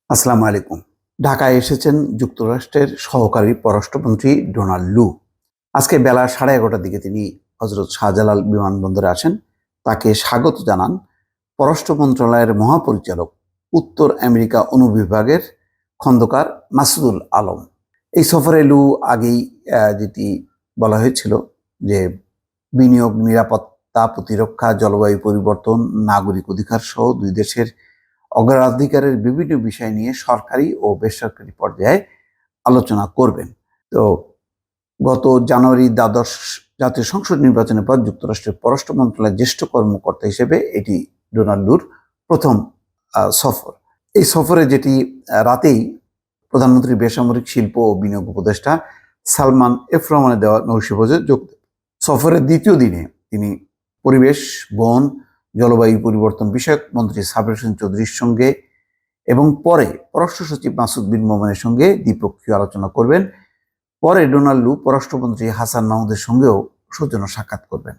আসসালামু আলাইকুম। ঢাকায় এসেছেন যুক্তরাষ্ট্রের সহকারী পররাষ্ট্রমন্ত্রী ডোনাল্ড লু। আজকে বেলা 11:30টার দিকে তিনি হজরত শাহজালাল বিমানবন্দরে আসেন। তাকে স্বাগত জানান পররাষ্ট্র মন্ত্রণালয়ের মহাপরিচালক, উত্তর আমেরিকা অনুবিভাগের খন্দকার মাসুদুল আলম। এই সফরে লু আগেই যেটি বলা হয়েছিল যে বিনিয়োগ, নিরাপত্তা, প্রতিরক্ষা, জলবায়ু পরিবর্তন, নাগরিক অধিকার সহ দুই দেশের অগ্রাধিকারের বিভিন্ন বিষয় নিয়ে সরকারি ও বেসরকারি পর্যায়ে আলোচনা করবেন। তো গত জানুয়ারি দ্বাদশ জাতীয় সংসদ নির্বাচনের পর যুক্তরাষ্ট্রের পররাষ্ট্র মন্ত্রণালয়ের জ্যেষ্ঠ কর্মকর্তা হিসেবে এটি ডোনাল্ড লুর প্রথম সফর। এই সফরে যেটি রাতেই প্রধানমন্ত্রী বেসামরিক শিল্প ও বিনিয়োগ উপদেষ্টা সালমান এফ রহমানের দেওয়া নৈশভোজে যোগ দেন। সফরের দ্বিতীয় দিনে তিনি পরিবেশ, বন, জলবায়ু পরিবর্তন বিষয়ক মন্ত্রী সাবের হোসেন চৌধুরীর সঙ্গে এবং পরে পররাষ্ট্র সচিব মাসুদ বিন মোমেনের সঙ্গে দ্বিপক্ষীয় আলোচনা করবেন। পরে ডোনাল্ড লু পররাষ্ট্রমন্ত্রী হাসান মাহমুদের সঙ্গেও সৌজন্য সাক্ষাৎ করবেন।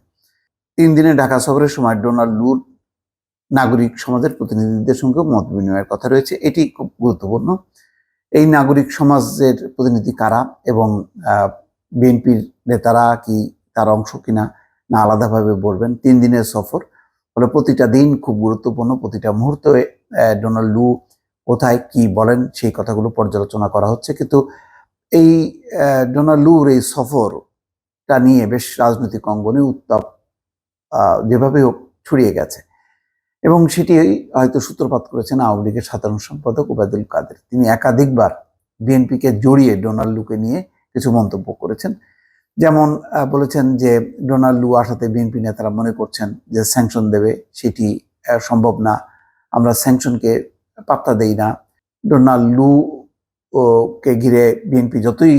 3 দিনে ঢাকা সফরের সময় ডোনাল্ড লুর নাগরিক সমাজের প্রতিনিধিদের সঙ্গেও মত বিনিময়ের কথা রয়েছে। এটি খুব গুরুত্বপূর্ণ। এই নাগরিক সমাজের প্রতিনিধি কারা এবং বিএনপির নেতারা কি তার অংশ কিনা, না আলাদাভাবে বলবেন। 3 দিনের সফর, ফলে প্রতিটা দিন খুব গুরুত্বপূর্ণ। প্রতিটা মুহূর্তে ডোনাল্ড লু কোথায় কি বলেন সেই কথাগুলো পর্যালোচনা করা হচ্ছে। কিন্তু এই ডোনাল্ড লুর এই সফরটা নিয়ে বেশ রাজনৈতিক অঙ্গনে উত্তাপ যেভাবে হোক ছড়িয়ে গেছে এবং সেটি হয়তো সূত্রপাত করেছেন আওয়ামী লীগের সাধারণ সম্পাদক ওবায়দুল কাদের। তিনি একাধিকবার বিএনপিকে জড়িয়ে ডোনাল্ড লুকে নিয়ে কিছু মন্তব্য করেছেন। যেমন বলেছেন যে ডোনাল্ড লু আসাতে বিএনপি নেতারা মনে করছেন যে স্যাংশন দেবে, সেটি সম্ভব না, আমরা স্যাংশনকে পাত্তা দেই না। ডোনাল্ড লু কে ঘিরে বিএনপি যতই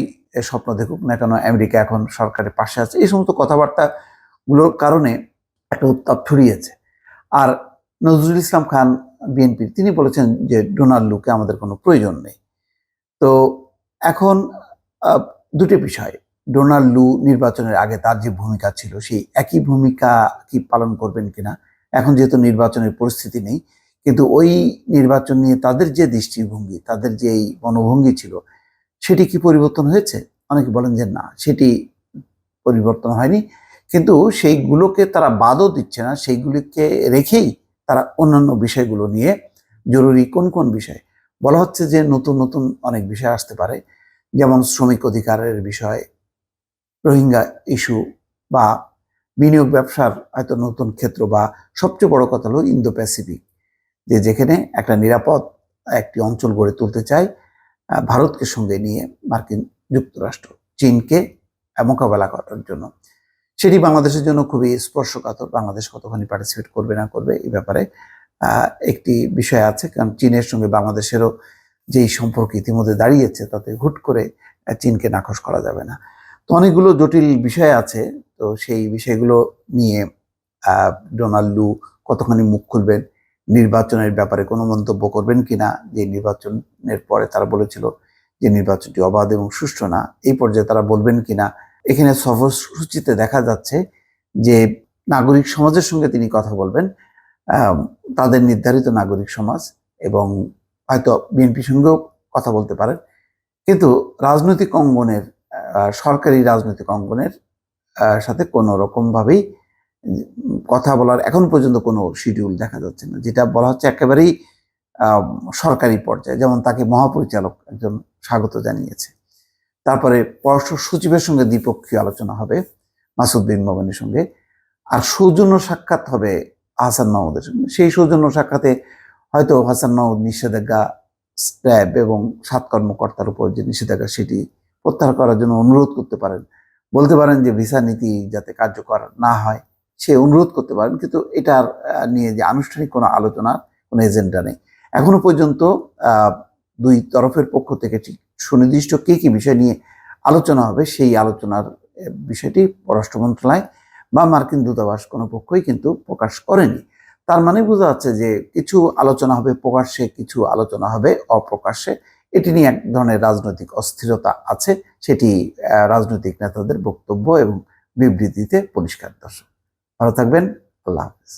স্বপ্ন দেখুক না কেন, আমেরিকা এখন সরকারের পাশে আছে, এই সমস্ত কথাবার্তাগুলোর কারণে একটা উত্তাপ ছড়িয়েছে। আর নজরুল ইসলাম খান বিএনপির, তিনি বলেছেন যে ডোনাল্ড লুকে আমাদের কোনো প্রয়োজন নেই। তো এখন দুটি বিষয়, ডোনাল্ড লু নির্বাচনের আগে তার যে ভূমিকা ছিল সেই একই ভূমিকা কি পালন করবেন কিনা। এখন যেহেতু নির্বাচনের পরিস্থিতি নেই, কিন্তু ওই নির্বাচন নিয়ে তাদের যে দৃষ্টিভঙ্গি, তাদের যে এই মনোভঙ্গি ছিল, সেটি কি পরিবর্তন হয়েছে? অনেকে বলেন যে না, সেটি পরিবর্তন হয়নি, কিন্তু সেইগুলোকে তারা বাদও দিচ্ছে না, সেইগুলিকে রেখেই তারা অন্যান্য বিষয়গুলো নিয়ে, জরুরি কোন কোন বিষয় বলা হচ্ছে যে নতুন নতুন অনেক বিষয় আসতে পারে, যেমন শ্রমিক অধিকারের বিষয়, রোহিঙ্গা ইস্যু, বা বিনিয়োগ ব্যবসার হয়তো নতুন ক্ষেত্র, বা সবচেয়ে বড় কথা হলো ইন্দো প্যাসিফিক, যেখানে একটা নিরাপদ একটি অঞ্চল গড়ে তুলতে চায় ভারতকে সঙ্গে নিয়ে মার্কিন যুক্তরাষ্ট্র, চীনকে মোকাবেলা করার জন্য। সেটি বাংলাদেশের জন্য খুবই স্পর্শকাতর। বাংলাদেশ কতখানি পার্টিসিপেট করবে না করবে এই ব্যাপারে একটি বিষয় আছে, কারণ চীনের সঙ্গে বাংলাদেশেরও যেই সম্পর্ক ইতিমধ্যে দাঁড়িয়েছে, তাতে হুট করে চীনকে নাকচ করা যাবে না। তো অনেকগুলো জটিল বিষয় আছে। তো সেই বিষয়গুলো নিয়ে ডোনাল্ড লু কতখানি মুখ খুলবেন, নির্বাচনের ব্যাপারে কোনো মন্তব্য করবেন কিনা, যে নির্বাচনের পরে তারা বলেছিল যে নির্বাচনটি অবাধ এবং সুষ্ঠু না, এই পর্যায়ে তারা বলবেন কিনা। এখানে সফরসূচিতে দেখা যাচ্ছে যে নাগরিক সমাজের সঙ্গে তিনি কথা বলবেন, তাদের নির্ধারিত নাগরিক সমাজ, এবং হয়তো বিএনপির সঙ্গেও কথা বলতে পারেন। কিন্তু রাজনৈতিক অঙ্গনের, সরকারি রাজনৈতিক অঙ্গনের সাথে কোনো রকমভাবেই কথা বলার এখন পর্যন্ত কোনো শিডিউল দেখা যাচ্ছে না। যেটা বলা হচ্ছে একেবারেই সরকারি পর্যায়ে, যেমন তাকে মহাপরিচালক একজন স্বাগত জানিয়েছে। তারপরে পররাষ্ট্র সচিবের সঙ্গে দ্বিপক্ষীয় আলোচনা হবে মাসুদ বিন মোমেনের সঙ্গে, আর সৌজন্য সাক্ষাৎ হবে হাসান মাহমুদের সঙ্গে। সেই সৌজন্য সাক্ষাতে হয়তো হাসান মাহমুদ নিষেধাজ্ঞা, র্যাব এবং 7 কর্মকর্তার উপর যে নিষেধাজ্ঞা, সেটি প্রত্যাহার করার জন্য অনুরোধ করতে পারেন, বলতে পারেন যে ভিসা নীতি যাতে কার্যকর না হয় সে অনুরোধ করতে পারেন। কিন্তু এটার নিয়ে যে আনুষ্ঠানিক কোনো আলোচনা, কোনো এজেন্ডা নেই এখনো পর্যন্ত। দুই তরফের পক্ষ থেকে ঠিক সুনির্দিষ্ট কি কি বিষয় নিয়ে আলোচনা হবে, সেই আলোচনার বিষয়টি পররাষ্ট্র মন্ত্রণালয় বা মার্কিন দূতাবাস কোনো পক্ষই কিন্তু প্রকাশ করেনি। তার মানে বোঝা যাচ্ছে যে কিছু আলোচনা হবে প্রকাশ্যে, কিছু আলোচনা হবে অপ্রকাশ্যে। এটি নিয়ে এক ধরনের রাজনৈতিক অস্থিরতা আছে, সেটি রাজনৈতিক নেতাদের বক্তব্য এবং বিবৃতিতে পরিষ্কার। দর্শক ভালো থাকবেন, আল্লাহ হাফেজ।